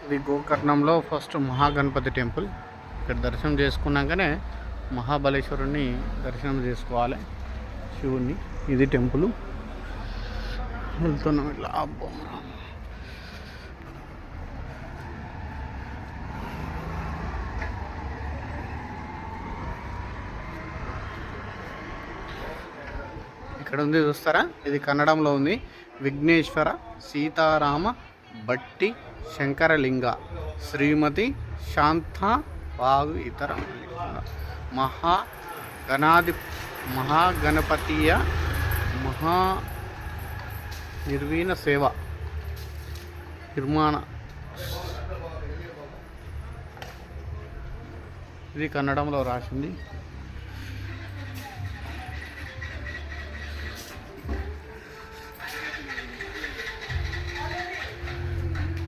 ఇది గోకర్ణంలో first Mahaganapati temple. ఇక్కడ దర్శనం చేసుకున్నాకనే మహాబలేశ్వరుని దర్శనం చేసుకోవాలి, శివుణ్ణి. ఇది టెంపుల్. వెళ్తున్నాం ఇట్లా. అబ్బో, ఇక్కడ ఉంది చూస్తారా, ఇది కన్నడంలో ఉంది. విఘ్నేశ్వర సీతారామ భట్టి శంకరలింగ శ్రీమతి శాంత వాగు ఇతర మహాగణపతీయ మహా నిర్వీణ సేవ నిర్మాణ. ఇది కన్నడంలో రాసింది.